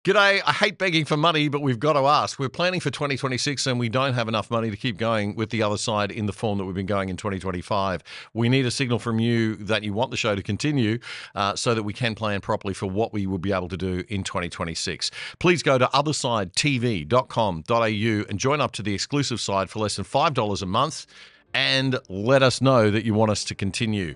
G'day. I hate begging for money, but we've got to ask. We're planning for 2026 and we don't have enough money to keep going with the other side in the form that we've been going in 2025. We need a signal from you that you want the show to continue so that we can plan properly for what we will be able to do in 2026. Please go to othersidetv.com.au and join up to the exclusive side for less than $5 a month. And let us know that you want us to continue.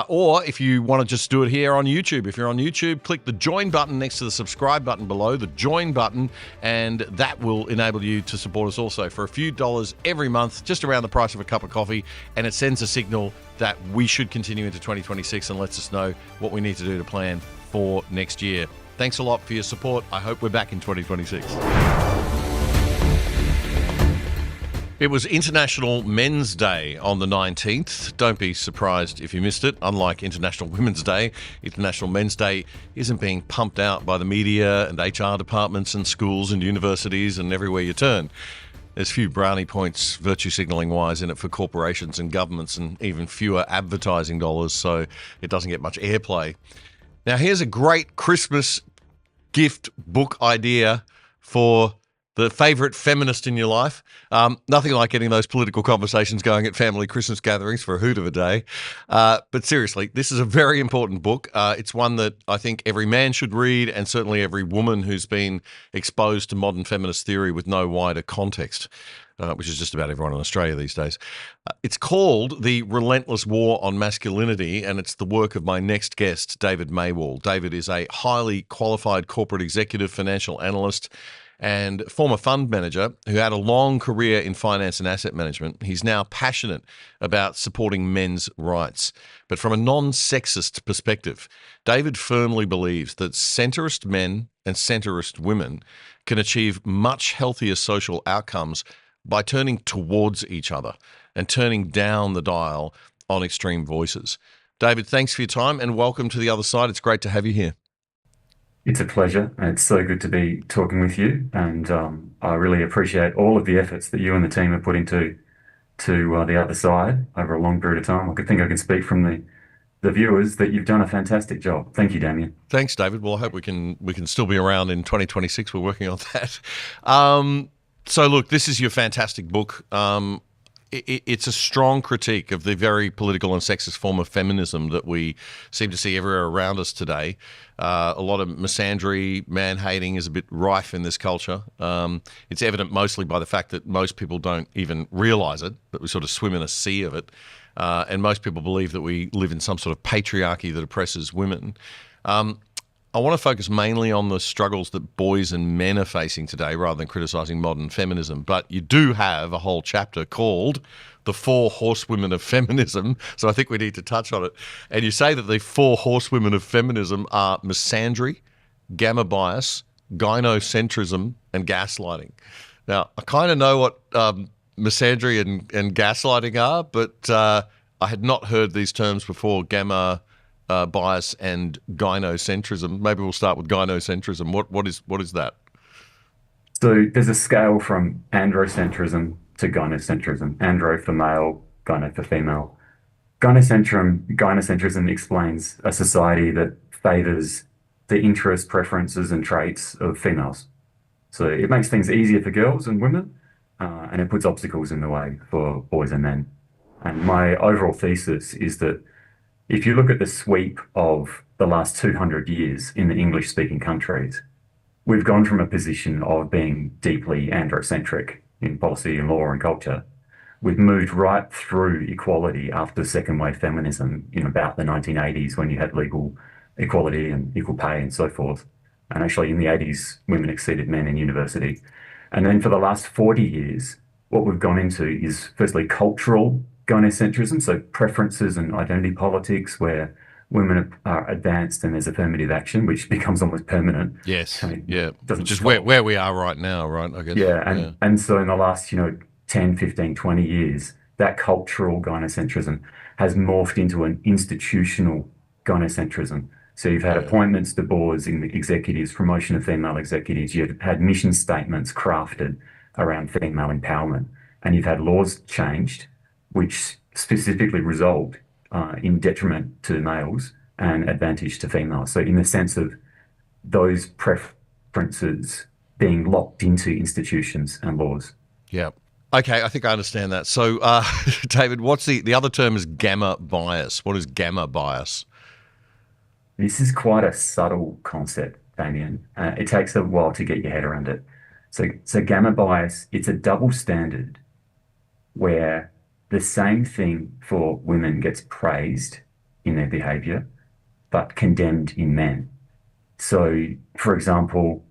Or if you want to just do it here on YouTube. If you're on YouTube, click the join button next to the subscribe button below, the join button, and that will enable you to support us also for a few dollars every month, just around the price of a cup of coffee. And it sends a signal that we should continue into 2026 and lets us know what we need to do to plan for next year. Thanks a lot for your support. I hope we're back in 2026. It was International Men's Day on the 19th. Don't be surprised if you missed it. Unlike International Women's Day, International Men's Day isn't being pumped out by the media and HR departments and schools and universities and everywhere you turn. There's few brownie points, virtue signalling wise, in it for corporations and governments, and even fewer advertising dollars, so it doesn't get much airplay. Now, here's a great Christmas gift book idea for the favourite feminist in your life. Nothing like getting those political conversations going at family Christmas gatherings for a hoot of a day. But seriously, this is a very important book. It's one that I think every man should read, and certainly every woman who's been exposed to modern feminist theory with no wider context, which is just about everyone in Australia these days. It's called The Relentless War on Masculinity, and it's the work of my next guest, David Maywald. David is a highly qualified corporate executive, financial analyst, and former fund manager who had a long career in finance and asset management. He's now passionate about supporting men's rights. But from a non-sexist perspective, David firmly believes that centrist men and centrist women can achieve much healthier social outcomes by turning towards each other and turning down the dial on extreme voices. David, thanks for your time and welcome to the other side. It's great to have you here. It's a pleasure. It's so good to be talking with you, and I really appreciate all of the efforts that you and the team have put into the other side over a long period of time. I can speak from the viewers that you've done a fantastic job. Thank you, Damian. Thanks, David. Well, I hope we can still be around in 2026. We're working on that. So, look, this is your fantastic book. It's a strong critique of the very political and sexist form of feminism that we seem to see everywhere around us today. A lot of misandry, man-hating is a bit rife in this culture. It's evident mostly by the fact that most people don't even realise it, that we sort of swim in a sea of it. And most people believe that we live in some sort of patriarchy that oppresses women. I want to focus mainly on the struggles that boys and men are facing today rather than criticising modern feminism. But you do have a whole chapter called The Four Horsewomen of Feminism, so I think we need to touch on it. And you say that the four horsewomen of feminism are misandry, gamma bias, gynocentrism, and gaslighting. Now, I kind of know what misandry and gaslighting are, but I had not heard these terms before, gamma bias and gynocentrism. Maybe we'll start with gynocentrism. What is that? So there's a scale from androcentrism to gynocentrism. Andro for male, gyno for female. Gynocentrism explains a society that favours the interests, preferences and traits of females. So it makes things easier for girls and women, and it puts obstacles in the way for boys and men. And my overall thesis is that if you look at the sweep of the last 200 years in the English-speaking countries, we've gone from a position of being deeply androcentric in policy and law and culture. We've moved right through equality after second wave feminism in about the 1980s, when you had legal equality and equal pay and so forth. And actually in the 80s, women exceeded men in university. And then for the last 40 years, what we've gone into is firstly cultural gynocentrism, so preferences and identity politics, where women are advanced and there's affirmative action, which becomes almost permanent. Yes, I mean, yeah. doesn't Which is stop. where we are right now, right? I guess. And so in the last, 10, 15, 20 years, that cultural gynocentrism has morphed into an institutional gynocentrism. So you've had appointments to boards in the executives, promotion of female executives, you've had mission statements crafted around female empowerment, and you've had laws changed which specifically resolved in detriment to males and advantage to females. So in the sense of those preferences being locked into institutions and laws. Yeah. Okay, I think I understand that. So, David, what's the other term is gamma bias. What is gamma bias? This is quite a subtle concept, Damien. It takes a while to get your head around it. So gamma bias, it's a double standard where the same thing for women gets praised in their behavior, but condemned in men. So, for example,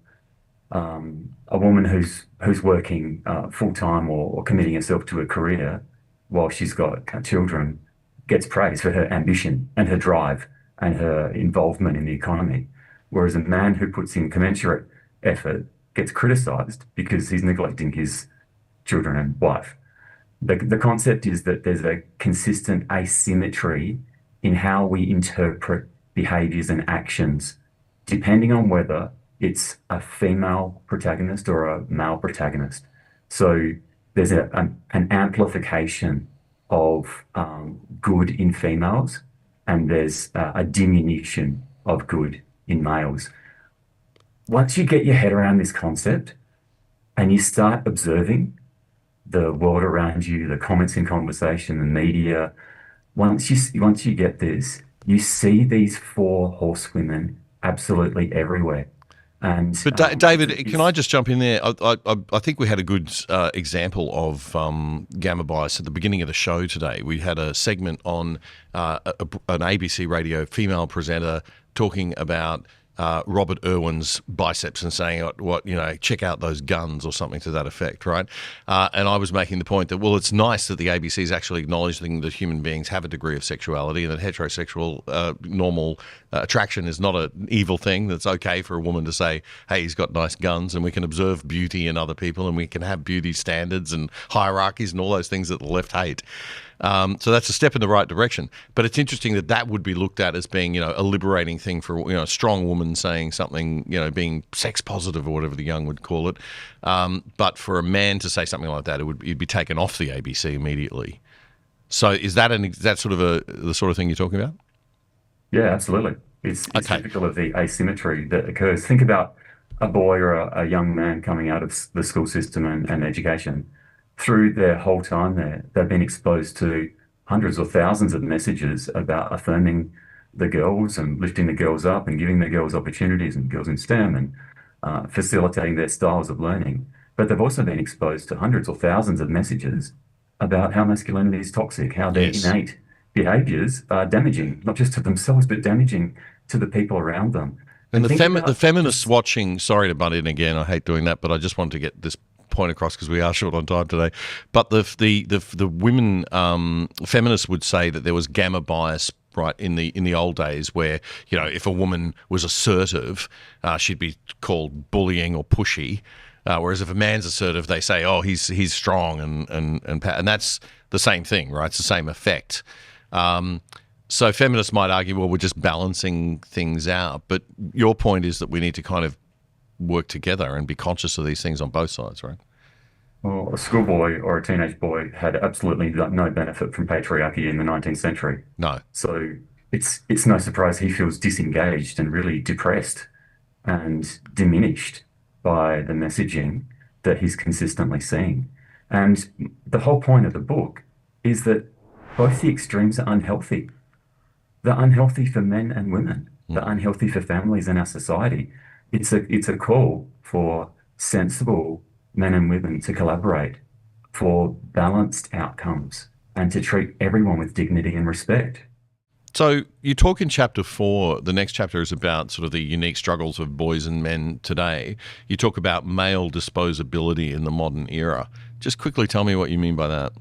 a woman who's working full time or committing herself to a career while she's got children gets praised for her ambition and her drive and her involvement in the economy, whereas a man who puts in commensurate effort gets criticized because he's neglecting his children and wife. The concept is that there's a consistent asymmetry in how we interpret behaviors and actions, depending on whether it's a female protagonist or a male protagonist. So there's an amplification of good in females, and there's a diminution of good in males. Once you get your head around this concept and you start observing the world around you, the comments in conversation, the media, once you get this, you see these four horsewomen absolutely everywhere. And But David, can I just jump in there? I think we had a good example of gamma bias at the beginning of the show today. We had a segment on an ABC radio female presenter talking about Robert Irwin's biceps and saying, check out those guns or something to that effect, right? And I was making the point that, well, it's nice that the ABC is actually acknowledging that human beings have a degree of sexuality and that heterosexual normal attraction is not an evil thing. That's okay for a woman to say, hey, he's got nice guns, and we can observe beauty in other people and we can have beauty standards and hierarchies and all those things that the left hate. So that's a step in the right direction. But it's interesting that would be looked at as being, a liberating thing for, a strong woman saying something, being sex positive or whatever the young would call it. But for a man to say something like that, it'd be taken off the ABC immediately. So is that sort of the sort of thing you're talking about? Yeah, absolutely. It's Okay. typical of the asymmetry that occurs. Think about a boy or a young man coming out of the school system and education. Through their whole time there, they've been exposed to hundreds or thousands of messages about affirming the girls and lifting the girls up and giving the girls opportunities and girls in STEM and facilitating their styles of learning. But they've also been exposed to hundreds or thousands of messages about how masculinity is toxic, how their Yes. innate behaviors are damaging, not just to themselves, but damaging to the people around them. And And think the about feminists watching, sorry to butt in again, I hate doing that, but I just wanted to get this point across because we are short on time today. But the women feminists would say that there was gamma bias, right, in the old days where, if a woman was assertive, she'd be called bullying or pushy. Whereas if a man's assertive, they say, oh, he's strong and that's the same thing, right? It's the same effect. So feminists might argue, well, we're just balancing things out. But your point is that we need to kind of work together and be conscious of these things on both sides, right? Well, a schoolboy or a teenage boy had absolutely no benefit from patriarchy in the 19th century. No. So it's no surprise he feels disengaged and really depressed and diminished by the messaging that he's consistently seeing. And the whole point of the book is that both the extremes are unhealthy. They're unhealthy for men and women. They're unhealthy for families and our society. It's a call for sensible men and women to collaborate for balanced outcomes and to treat everyone with dignity and respect. So you talk in chapter 4, the next chapter is about sort of the unique struggles of boys and men today. You talk about male disposability in the modern era. Just quickly tell me what you mean by that.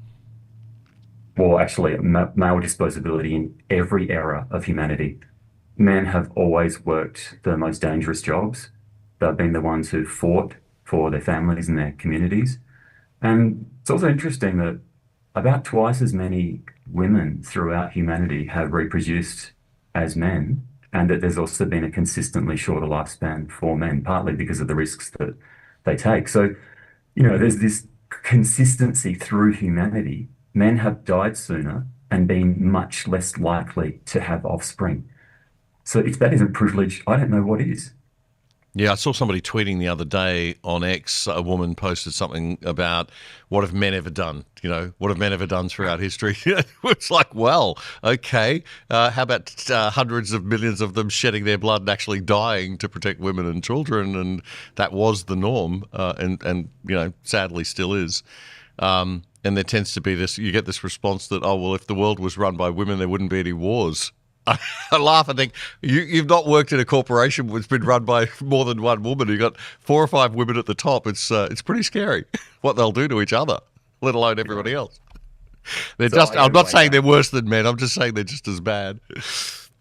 Well, actually, male disposability in every era of humanity. Men have always worked the most dangerous jobs. They've been the ones who fought for their families and their communities. And it's also interesting that about twice as many women throughout humanity have reproduced as men, and that there's also been a consistently shorter lifespan for men, partly because of the risks that they take. So, there's this consistency through humanity. Men have died sooner and been much less likely to have offspring. So if that isn't privilege, I don't know what is. Yeah, I saw somebody tweeting the other day on X. A woman posted something about what have men ever done? What have men ever done throughout history? It's like, well, okay. How about hundreds of millions of them shedding their blood and actually dying to protect women and children? And that was the norm, and sadly still is. And there tends to be this. You get this response that, oh well, if the world was run by women, there wouldn't be any wars. I laugh. I think you've not worked in a corporation that's been run by more than one woman. You've got 4 or 5 women at the top. It's pretty scary what they'll do to each other, let alone everybody else. They're So just. I I'm go not way saying back. they're worse than men. I'm just saying they're just as bad.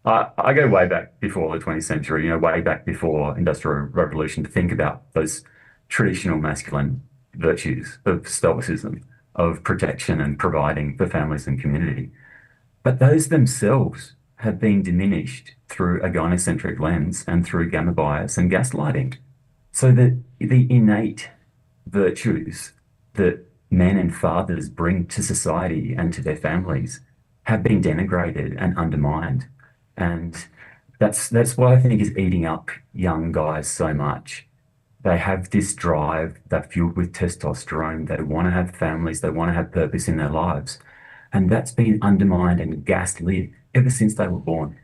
I go way back before the 20th century, way back before Industrial Revolution to think about those traditional masculine virtues of stoicism, of protection and providing for families and community. But those themselves have been diminished through a gynocentric lens and through gamma bias and gaslighting. So that the innate virtues that men and fathers bring to society and to their families have been denigrated and undermined. And that's what I think is eating up young guys so much. They have this drive, they're fueled with testosterone, they want to have families, they want to have purpose in their lives. And that's been undermined and gaslit ever since they were born.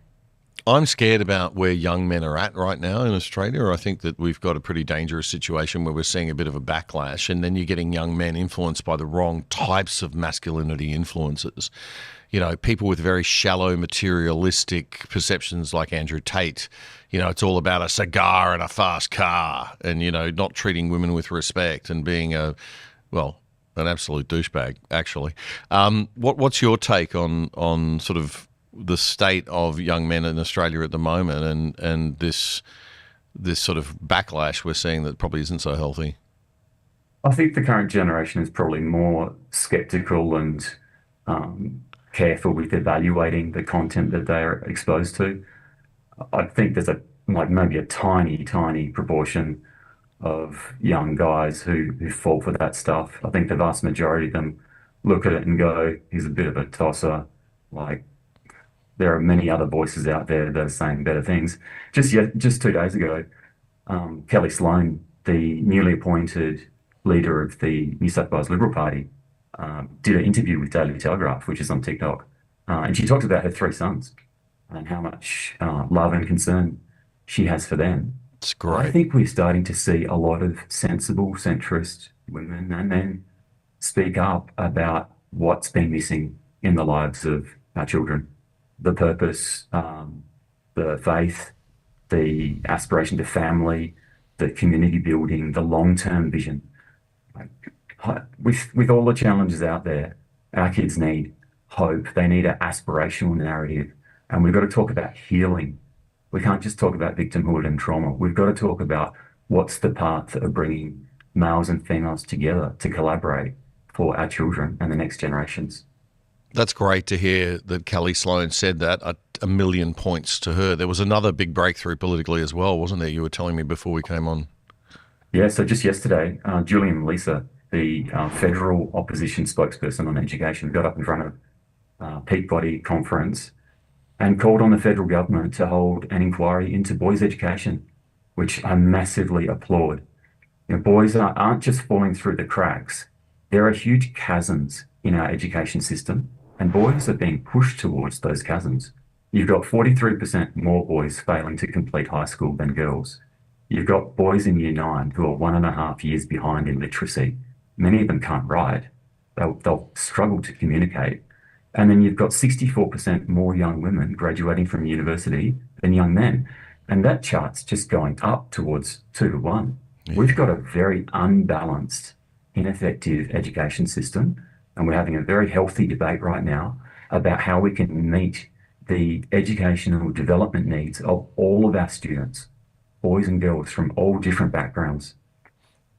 I'm scared about where young men are at right now in Australia. I think that we've got a pretty dangerous situation where we're seeing a bit of a backlash, and then you're getting young men influenced by the wrong types of masculinity influences. People with very shallow, materialistic perceptions like Andrew Tate. It's all about a cigar and a fast car and, not treating women with respect and being an absolute douchebag, actually. What's your take on sort of the state of young men in Australia at the moment and this sort of backlash we're seeing that probably isn't so healthy? I think the current generation is probably more skeptical and um, careful with evaluating the content that they're exposed to. I think there's maybe a tiny, tiny proportion of young guys who fall for that stuff. I think the vast majority of them look at it and go, he's a bit of a tosser. Like there are many other voices out there that are saying better things. Just 2 days ago, Kelly Sloan, the newly appointed leader of the New South Wales Liberal Party, did an interview with Daily Telegraph, which is on TikTok, and she talked about her 3 sons and how much love and concern she has for them. It's I great. think we're starting to see a lot of sensible, centrist women and men speak up about what's been missing in the lives of our children, the purpose, the faith, the aspiration to family, the community building, the long-term vision. Like, with all the challenges out there, our kids need hope. They need an aspirational narrative, and we've got to talk about healing. We can't just talk about victimhood and trauma. We've got to talk about what's the path of bringing males and females together to collaborate for our children and the next generations. That's great to hear that Kelly Sloan said that. A million points to her. There was another big breakthrough politically as well, wasn't there? You were telling me before we came on. Yeah, so just yesterday, Julian Melissa, the federal opposition spokesperson on education, got up in front of peak body conference and called on the federal government to hold an inquiry into boys' education, which I massively applaud. Boys aren't just falling through the cracks. There are huge chasms in our education system, and boys are being pushed towards those chasms. You've got 43% more boys failing to complete high school than girls. You've got boys in year 9 who are 1.5 years behind in literacy. Many of them can't write. They'll struggle to communicate. And then you've got 64% more young women graduating from university than young men. And that chart's just going up towards 2 to 1. Yeah. We've got a very unbalanced, ineffective education system. And we're having a very healthy debate right now about how we can meet the educational development needs of all of our students, boys and girls from all different backgrounds.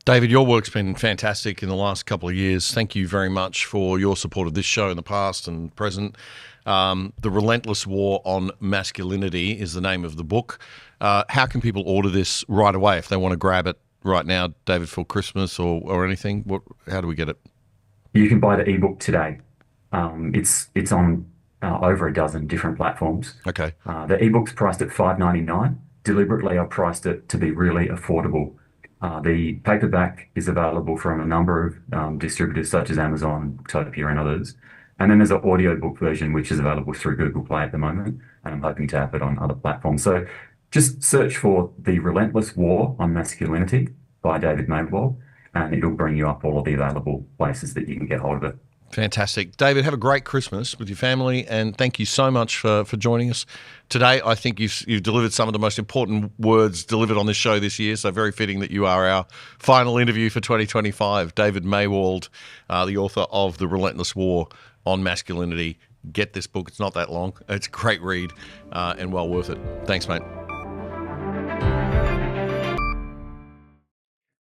David, your work's been fantastic in the last couple of years. Thank you very much for your support of this show in the past and present. The Relentless War on Masculinity is the name of the book. How can people order this right away if they want to grab it right now, David, for Christmas or anything? How do we get it? You can buy the ebook today. It's on over a dozen different platforms. Okay. The ebook's priced at $5.99. deliberately I priced it to be really affordable. The paperback is available from a number of distributors such as Amazon, Topia, and others. And then there's an audiobook version, which is available through Google Play at the moment, and I'm hoping to have it on other platforms. So just search for The Relentless War on Masculinity by David Maywald, and it'll bring you up all of the available places that you can get hold of it. Fantastic. David, have a great Christmas with your family, and thank you so much for joining us today. I think you've delivered some of the most important words delivered on this show this year, so very fitting that you are our final interview for 2025. David Maywald, the author of The Relentless War on Masculinity. Get this book. It's not that long. It's a great read and well worth it. Thanks, mate.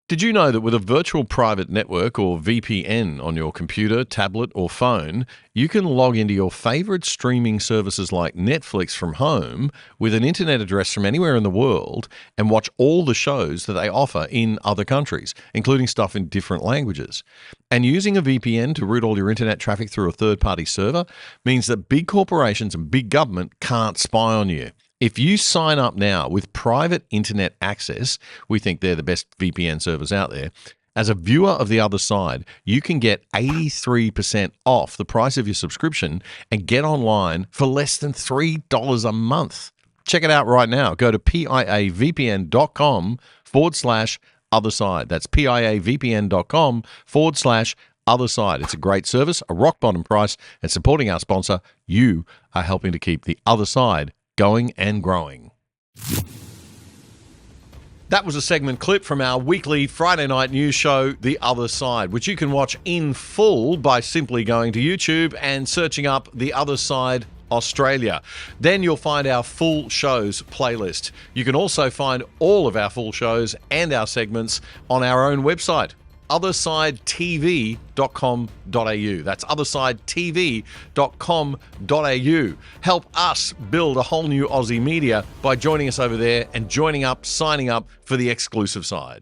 Did you know that with a virtual private network or VPN on your computer, tablet, or phone, you can log into your favorite streaming services like Netflix from home with an internet address from anywhere in the world and watch all the shows that they offer in other countries, including stuff in different languages? And using a VPN to route all your internet traffic through a third-party server means that big corporations and big government can't spy on you. If you sign up now with private internet access, we think they're the best VPN servers out there. As a viewer of The Other Side, you can get 83% off the price of your subscription and get online for less than $3 a month. Check it out right now. Go to piavpn.com/otherside. That's piavpn.com/otherside. It's a great service, a rock bottom price, and supporting our sponsor, you are helping to keep The Other Side going and growing. That was a segment clip from our weekly Friday night news show, The Other Side, which you can watch in full by simply going to YouTube and searching up The Other Side Australia. Then you'll find our full shows playlist. You can also find all of our full shows and our segments on our own website, othersidetv.com.au. That's othersidetv.com.au. Help us build a whole new Aussie media by joining us over there and signing up for the exclusive side.